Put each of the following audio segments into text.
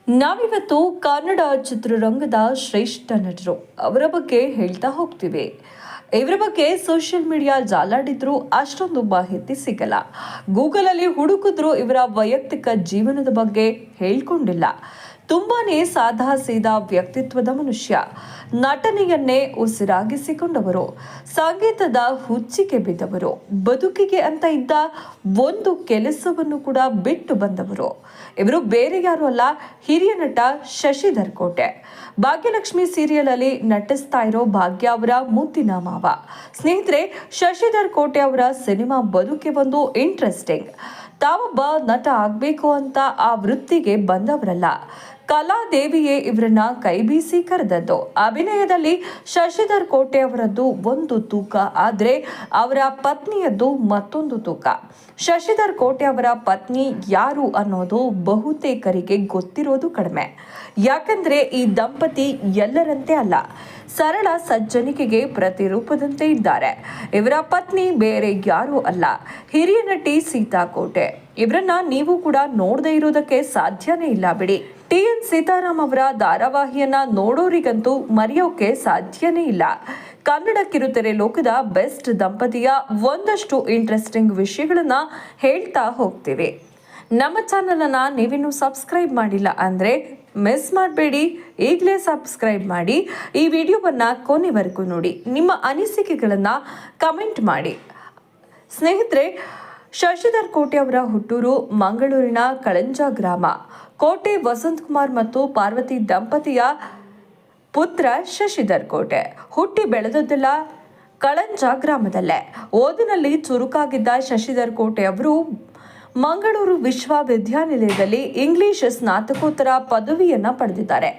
ನಾವಿವತ್ತು ಕನ್ನಡ ಚಿತ್ರರಂಗದ ಶ್ರೇಷ್ಠ ನಟರು ಅವರ ಬಗ್ಗೆ ಹೇಳ್ತಾ ಹೋಗ್ತೀವಿ. ಇವರ ಬಗ್ಗೆ ಸೋಷಿಯಲ್ ಮೀಡಿಯಾ ಜಾಲಾಡಿದ್ರು ಅಷ್ಟೊಂದು ಮಾಹಿತಿ ಸಿಗಲ್ಲ. ಗೂಗಲಲ್ಲಿ ಹುಡುಕಿದ್ರು ಇವರ ವೈಯಕ್ತಿಕ ಜೀವನದ ಬಗ್ಗೆ ಹೇಳ್ಕೊಂಡಿಲ್ಲ. ತುಂಬಾನೇ ಸಾದಾ ಸೀದಾ ವ್ಯಕ್ತಿತ್ವದ ಮನುಷ್ಯ. ನಟನೆಯನ್ನೇ ಉಸಿರಾಗಿಸಿಕೊಂಡವರು, ಸಂಗೀತದ ಹುಚ್ಚಿಗೆ ಬಿದ್ದವರು, ಬದುಕಿಗೆ ಅಂತ ಇದ್ದ ಒಂದು ಕೆಲಸವನ್ನು ಕೂಡ ಬಿಟ್ಟು ಬಂದವರು. ಇವರು ಬೇರೆ ಯಾರು ಅಲ್ಲ, ಹಿರಿಯ ನಟ ಶಶಿಧರ್ ಕೋಟೆ. ಭಾಗ್ಯಲಕ್ಷ್ಮಿ ಸೀರಿಯಲ್ ಅಲ್ಲಿ ನಟಿಸ್ತಾ ಇರೋ ಭಾಗ್ಯ ಅವರ ಮುದ್ದಿನ ಮಾವ. ಸ್ನೇಹಿತರೆ, ಶಶಿಧರ್ ಕೋಟೆ ಅವರ ಸಿನಿಮಾ ಬದುಕೆ ಒಂದು ಇಂಟ್ರೆಸ್ಟಿಂಗ್. ತಾವೊಬ್ಬ ನಟ ಆಗ್ಬೇಕು ಅಂತ ಆ ವೃತ್ತಿಗೆ ಬಂದವರಲ್ಲ, ಕಲಾದೇವಿಯೇ ಇವರನ್ನ ಕೈಬೀಸಿ ಕರೆದದ್ದು. ಅಭಿನಯದಲ್ಲಿ ಶಶಿಧರ್ ಕೋಟೆ ಅವರದ್ದು ಒಂದು ತೂಕ ಆದ್ರೆ ಅವರ ಪತ್ನಿಯದ್ದು ಮತ್ತೊಂದು ತೂಕ. ಶಶಿಧರ್ ಕೋಟೆ ಅವರ ಪತ್ನಿ ಯಾರು ಅನ್ನೋದು ಬಹುತೇಕರಿಗೆ ಗೊತ್ತಿರೋದು ಕಡಿಮೆ. ಯಾಕಂದ್ರೆ ಈ ದಂಪತಿ ಎಲ್ಲರಂತೆ ಅಲ್ಲ, ಸರಳ ಸಜ್ಜನಿಕೆಗೆ ಪ್ರತಿರೂಪದಂತೆ ಇದ್ದಾರೆ. ಇವರ ಪತ್ನಿ ಬೇರೆ ಯಾರೂ ಅಲ್ಲ, ಹಿರಿಯ ನಟಿ ಸೀತಾ ಕೋಟೆ. ಇವರನ್ನ ನೀವು ಕೂಡ ನೋಡದೇ ಇರೋದಕ್ಕೆ ಸಾಧ್ಯನೇ ಇಲ್ಲ ಬಿಡಿ. TN ಸೀತಾರಾಮ್ ಅವರ ಧಾರಾವಾಹಿಯನ್ನ ನೋಡೋರಿಗಂತೂ ಮರೆಯೋಕೆ ಸಾಧ್ಯನೇ ಇಲ್ಲ. ಕನ್ನಡ ಕಿರುತೆರೆ ಲೋಕದ ಬೆಸ್ಟ್ ದಂಪತಿಯ ಒಂದಷ್ಟು ಇಂಟ್ರೆಸ್ಟಿಂಗ್ ವಿಷಯಗಳನ್ನ ಹೇಳ್ತಾ ಹೋಗ್ತೀವಿ. ನಮ್ಮ ಚಾನಲನ್ನು ನೀವಿನ್ನೂ ಸಬ್ಸ್ಕ್ರೈಬ್ ಮಾಡಿಲ್ಲ ಅಂದರೆ ಮಿಸ್ ಮಾಡಬೇಡಿ, ಈಗಲೇ ಸಬ್ಸ್ಕ್ರೈಬ್ ಮಾಡಿ. ಈ ವಿಡಿಯೋವನ್ನು ಕೊನೆವರೆಗೂ ನೋಡಿ, ನಿಮ್ಮ ಅನಿಸಿಕೆಗಳನ್ನು ಕಮೆಂಟ್ ಮಾಡಿ. ಸ್ನೇಹಿತರೆ, ಶಶಿಧರ್ ಕೋಟೆ ಅವರ ಹುಟ್ಟೂರು ಮಂಗಳೂರಿನ ಕಳಂಜ ಗ್ರಾಮ. ಕೋಟೆ ವಸಂತ್ ಕುಮಾರ್ ಮತ್ತು ಪಾರ್ವತಿ ದಂಪತಿಯ ಪುತ್ರ ಶಶಿಧರ್ ಕೋಟೆ. ಹುಟ್ಟಿ ಬೆಳೆದದ್ದೆಲ್ಲ ಕಳಂಜ ಗ್ರಾಮದಲ್ಲೇ. ಓದಿನಲ್ಲಿ ಚುರುಕಾಗಿದ್ದ ಶಶಿಧರ್ ಕೋಟೆ ಅವರು ಮಂಗಳೂರು ವಿಶ್ವವಿದ್ಯಾನಿಲಯದಲ್ಲಿ ಇಂಗ್ಲಿಷ್ ಸ್ನಾತಕೋತ್ತರ ಪದವಿಯನ್ನ ಪಡೆದಿದ್ದಾರೆ.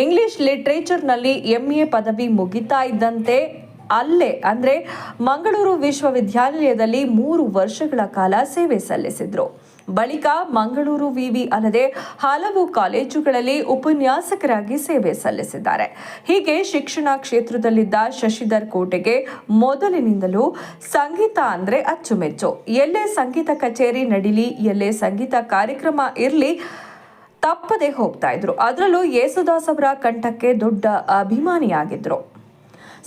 ಇಂಗ್ಲಿಷ್ ಲಿಟರೇಚರ್ನಲ್ಲಿ MA ಪದವಿ ಮುಗಿತಾ ಇದ್ದಂತೆ ಅಲ್ಲೇ ಅಂದ್ರೆ ಮಂಗಳೂರು ವಿಶ್ವವಿದ್ಯಾನಿಲಯದಲ್ಲಿ 3 ವರ್ಷಗಳ ಕಾಲ ಸೇವೆ ಸಲ್ಲಿಸಿದ್ರು. ಬಳಿಕ ಮಂಗಳೂರು ವಿವಿ ಅಲ್ಲದೆ ಹಲವು ಕಾಲೇಜುಗಳಲ್ಲಿ ಉಪನ್ಯಾಸಕರಾಗಿ ಸೇವೆ ಸಲ್ಲಿಸಿದ್ದಾರೆ. ಹೀಗೆ ಶಿಕ್ಷಣ ಕ್ಷೇತ್ರದಲ್ಲಿದ್ದ ಶಶಿಧರ್ ಕೋಟೆಗೆ ಮೊದಲಿನಿಂದಲೂ ಸಂಗೀತ ಅಂದ್ರೆ ಅಚ್ಚುಮೆಚ್ಚು. ಎಲ್ಲೇ ಸಂಗೀತ ಕಚೇರಿ ನಡೀಲಿ, ಎಲ್ಲೇ ಸಂಗೀತ ಕಾರ್ಯಕ್ರಮ ಇರಲಿ, ತಪ್ಪದೆ ಹೋಗ್ತಾ ಇದ್ರು. ಅದರಲ್ಲೂ ಯೇಸುದಾಸ್ ಅವರ ಕಂಠಕ್ಕೆ ದೊಡ್ಡ ಅಭಿಮಾನಿಯಾಗಿದ್ರು.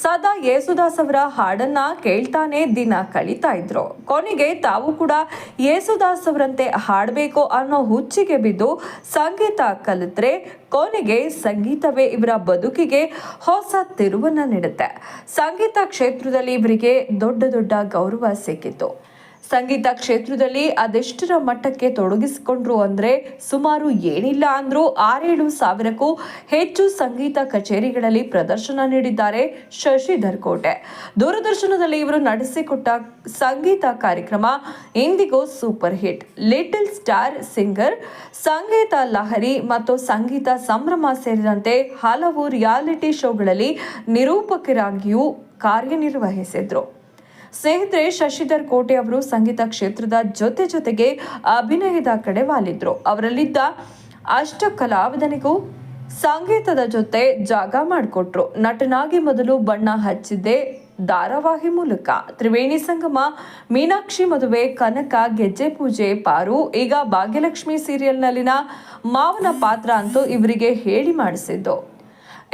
ಸದಾ ಯೇಸುದಾಸ್ ಅವರ ಹಾಡನ್ನ ಕೇಳ್ತಾನೆ ದಿನ ಕಳೀತಾ ಇದ್ರು. ಕೊನೆಗೆ ತಾವು ಕೂಡ ಯೇಸುದಾಸ್ ಅವರಂತೆ ಹಾಡಬೇಕು ಅನ್ನೋ ಹುಚ್ಚಿಗೆ ಬಿದ್ದು ಸಂಗೀತ ಕಲಿತ್ರೆ ಕೊನೆಗೆ ಸಂಗೀತವೇ ಇವರ ಬದುಕಿಗೆ ಹೊಸ ತಿರುವನ್ನ ನೀಡುತ್ತೆ. ಸಂಗೀತ ಕ್ಷೇತ್ರದಲ್ಲಿ ಇವರಿಗೆ ದೊಡ್ಡ ದೊಡ್ಡ ಗೌರವ ಸಿಕ್ಕಿತ್ತು. ಸಂಗೀತ ಕ್ಷೇತ್ರದಲ್ಲಿ ಅದೆಷ್ಟರ ಮಟ್ಟಕ್ಕೆ ತೊಡಗಿಸಿಕೊಂಡ್ರು ಅಂದ್ರೆ ಸುಮಾರು ಏನಿಲ್ಲ ಅಂದ್ರೂ 6-7 ಸಾವಿರಕ್ಕೂ ಹೆಚ್ಚು ಸಂಗೀತ ಕಚೇರಿಗಳಲ್ಲಿ ಪ್ರದರ್ಶನ ನೀಡಿದ್ದಾರೆ ಶಶಿಧರ್ ಕೋಟೆ. ದೂರದರ್ಶನದಲ್ಲಿ ಇವರು ನಡೆಸಿಕೊಟ್ಟ ಸಂಗೀತ ಕಾರ್ಯಕ್ರಮ ಇಂದಿಗೂ super hit. Little star singer, Sangeetha Lahari ಮತ್ತು ಸಂಗೀತ ಸಂಭ್ರಮ ಸೇರಿದಂತೆ ಹಲವು ರಿಯಾಲಿಟಿ ಶೋಗಳಲ್ಲಿ ನಿರೂಪಕರಾಗಿಯೂ ಕಾರ್ಯನಿರ್ವಹಿಸಿದ್ರು. ಸ್ನೇಹಿತರೆ, ಶಶಿಧರ್ ಕೋಟೆ ಅವರು ಸಂಗೀತ ಕ್ಷೇತ್ರದ ಜೊತೆಗೆ ಅಭಿನಯದ ಕಡೆ ವಾಲಿದ್ರು. ಅವರಲ್ಲಿದ್ದ ಅಷ್ಟ ಕಲಾವಿದನಿಗೂ ಸಂಗೀತದ ಜೊತೆ ಜಾಗ ಮಾಡಿಕೊಟ್ರು. ನಟನಾಗಿ ಮೊದಲು ಬಣ್ಣ ಹಚ್ಚಿದ್ದೆ ಧಾರಾವಾಹಿ ಮೂಲಕ. ತ್ರಿವೇಣಿ ಸಂಗಮ, ಮೀನಾಕ್ಷಿ ಮದುವೆ, ಕನಕ, ಗೆಜ್ಜೆ ಪೂಜೆ, ಪಾರು, ಈಗ ಭಾಗ್ಯಲಕ್ಷ್ಮಿ ಸೀರಿಯಲ್ನಲ್ಲಿನ ಮಾವನ ಪಾತ್ರ ಅಂತೂ ಇವರಿಗೆ ಹೇಳಿ ಮಾಡಿಸಿದ್ದು.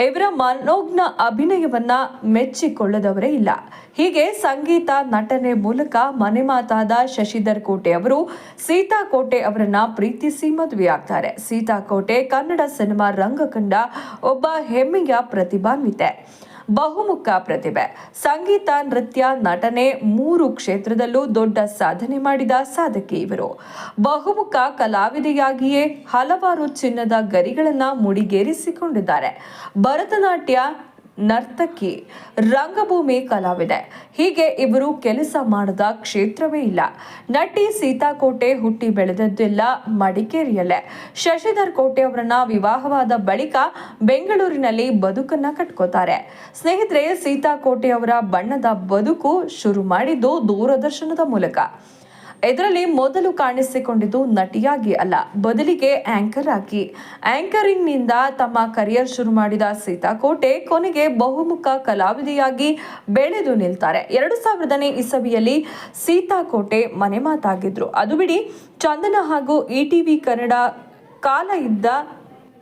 ಇವರ ಮನೋಜ್ಞ ಅಭಿನಯವನ್ನ ಮೆಚ್ಚಿಕೊಳ್ಳದವರೇ ಇಲ್ಲ. ಹೀಗೆ ಸಂಗೀತ, ನಟನೆ ಮೂಲಕ ಮನೆ ಮಾತಾದ ಶಶಿಧರ್ ಕೋಟೆ ಅವರು ಸೀತಾ ಕೋಟೆ ಅವರನ್ನ ಪ್ರೀತಿಸಿ ಮದುವೆಯಾಗ್ತಾರೆ. ಸೀತಾ ಕೋಟೆ ಕನ್ನಡ ಸಿನಿಮಾ ರಂಗ ಕಂಡ ಒಬ್ಬ ಹೆಮ್ಮೆಯ ಪ್ರತಿಭಾನ್ವಿತೆ, ಬಹುಮುಖ ಪ್ರತಿಭೆ. ಸಂಗೀತ, ನೃತ್ಯ, ನಟನೆ 3 ಕ್ಷೇತ್ರದಲ್ಲೂ ದೊಡ್ಡ ಸಾಧನೆ ಮಾಡಿದ ಸಾಧಕಿ ಇವರು. ಬಹುಮುಖ ಕಲಾವಿದೆಯಾಗಿಯೇ ಹಲವಾರು ಚಿನ್ನದ ಗರಿಗಳನ್ನ ಮುಡಿಗೇರಿಸಿಕೊಂಡಿದ್ದಾರೆ. ಭರತನಾಟ್ಯ ನರ್ತಕಿ, ರಂಗಭೂಮಿ ಕಲಾವಿದೆ, ಹೀಗೆ ಇವರು ಕೆಲಸ ಮಾಡದ ಕ್ಷೇತ್ರವೇ ಇಲ್ಲ. ನಟಿ ಸೀತಾ ಕೋಟೆ ಹುಟ್ಟಿ ಬೆಳೆದದ್ದೆಲ್ಲ ಮಡಿಕೇರಿಯಲ್ಲೇ. ಶಶಿಧರ್ ಕೋಟೆ ಅವರನ್ನ ವಿವಾಹವಾದ ಬಳಿಕ ಬೆಂಗಳೂರಿನಲ್ಲಿ ಬದುಕನ್ನ ಕಟ್ಕೋತಾರೆ. ಸ್ನೇಹಿತರೆ, ಸೀತಾ ಕೋಟೆ ಅವರ ಬಣ್ಣದ ಬದುಕು ಶುರು ಮಾಡಿದ್ದು ದೂರದರ್ಶನದ ಮೂಲಕ. ಇದರಲ್ಲಿ ಮೊದಲು ಕಾಣಿಸಿಕೊಂಡಿದ್ದು ನಟಿಯಾಗಿ ಅಲ್ಲ, ಬದಲಿಗೆ ಆಂಕರ್ ಆಗಿ. ಆಂಕರಿಂಗ್ ನಿಂದ ತಮ್ಮ ಕರಿಯರ್ ಶುರು ಮಾಡಿದ ಸೀತಾ ಕೋಟೆ ಕೊನೆಗೆ ಬಹುಮುಖ ಕಲಾವಿದೆಯಾಗಿ ಬೆಳೆದು ನಿಲ್ತಾರೆ. 2000ನೇ ಇಸವಿಯಲ್ಲಿ ಸೀತಾ ಕೋಟೆ ಮನೆ ಮಾತಾಗಿದ್ರು. ಅದು ಬಿಡಿ, ಚಂದನ ಹಾಗೂ ETV ಕನ್ನಡ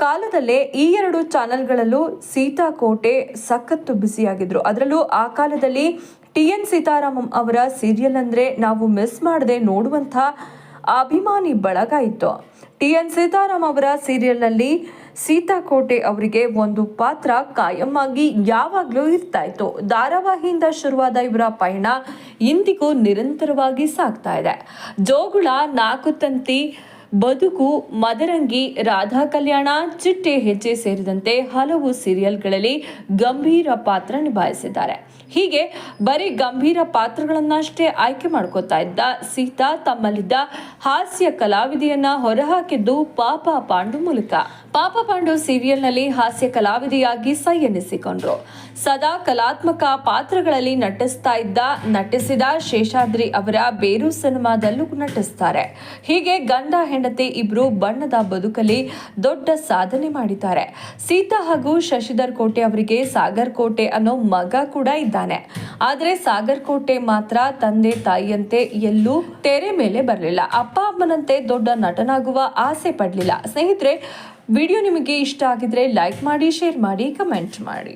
ಕಾಲದಲ್ಲೇ ಈ 2 ಚಾನೆಲ್ಗಳಲ್ಲೂ ಸೀತಾಕೋಟೆ ಸಖತ್ತು ಬ್ಯುಸಿಯಾಗಿದ್ರು. ಅದರಲ್ಲೂ ಆ ಕಾಲದಲ್ಲಿ TN ಸೀತಾರಾಮಂ ಅವರ ಸೀರಿಯಲ್ ಅಂದ್ರೆ ನಾವು ಮಿಸ್ ಮಾಡದೆ ನೋಡುವಂಥ ಅಭಿಮಾನಿ ಬಳಗ ಇತ್ತು. TN ಸೀತಾರಾಮ್ ಅವರ ಸೀರಿಯಲ್ನಲ್ಲಿ ಸೀತಾಕೋಟೆ ಅವರಿಗೆ ಒಂದು ಪಾತ್ರ ಕಾಯಂ ಆಗಿ ಯಾವಾಗಲೂ ಇರ್ತಾ ಇತ್ತು. ಧಾರಾವಾಹಿಯಿಂದ ಶುರುವಾದ ಇವರ ಪಯಣ ಇಂದಿಗೂ ನಿರಂತರವಾಗಿ ಸಾಗ್ತಾ ಇದೆ. ಜೋಗುಳ, ನಾಕುತಂತಿ, ಬದುಕು, ಮದರಂಗಿ, ರಾಧಾ ಕಲ್ಯಾಣ, ಚಿಟ್ಟೆ ಹೆಜ್ಜೆ ಸೇರಿದಂತೆ ಹಲವು ಸೀರಿಯಲ್ಗಳಲ್ಲಿ ಗಂಭೀರ ಪಾತ್ರ ನಿಭಾಯಿಸಿದ್ದಾರೆ. ಹೀಗೆ ಬರೀ ಗಂಭೀರ ಪಾತ್ರಗಳನ್ನಷ್ಟೇ ಆಯ್ಕೆ ಮಾಡ್ಕೋತಾ ಇದ್ದ ಸೀತಾ ತಮ್ಮಲ್ಲಿದ್ದ ಹಾಸ್ಯ ಕಲಾವಿದೆಯನ್ನ ಹೊರಹಾಕಿದ್ದು ಪಾಪ ಪಾಂಡು ಮೂಲಕ. ಪಾಪ ಪಾಂಡು ಸೀರಿಯಲ್ನಲ್ಲಿ ಹಾಸ್ಯ ಕಲಾವಿದೆಯಾಗಿ ಸೈ ಎನ್ನಿಸಿಕೊಂಡ್ರು. ಸದಾ ಕಲಾತ್ಮಕ ಪಾತ್ರಗಳಲ್ಲಿ ನಟಿಸಿದ ಶೇಷಾದ್ರಿ ಅವರ ಬೇರು ಸಿನಿಮಾದಲ್ಲೂ ನಟಿಸ್ತಾರೆ. ಹೀಗೆ ಗಂಡ ಹೆಂಡತಿ ಇಬ್ರು ಬಣ್ಣದ ಬದುಕಲ್ಲಿ ದೊಡ್ಡ ಸಾಧನೆ ಮಾಡಿದ್ದಾರೆ. ಸೀತಾ ಹಾಗೂ ಶಶಿಧರ್ ಕೋಟೆ ಅವರಿಗೆ ಸಾಗರ್ ಕೋಟೆ ಅನ್ನೋ ಮಗ ಕೂಡ ಇದ್ದಾನೆ. ಆದರೆ ಸಾಗರ್ ಕೋಟೆ ಮಾತ್ರ ತಂದೆ ತಾಯಿಯಂತೆ ಎಲ್ಲೂ ತೆರೆ ಮೇಲೆ ಬರಲಿಲ್ಲ. ಅಪ್ಪ ಅಮ್ಮನಂತೆ ದೊಡ್ಡ ನಟನಾಗುವ ಆಸೆ ಪಡಲಿಲ್ಲ. ಸ್ನೇಹಿತರೆ, ವಿಡಿಯೋ ನಿಮಗೆ ಇಷ್ಟ ಆಗಿದ್ರೆ ಲೈಕ್ ಮಾಡಿ, ಶೇರ್ ಮಾಡಿ, ಕಮೆಂಟ್ ಮಾಡಿ.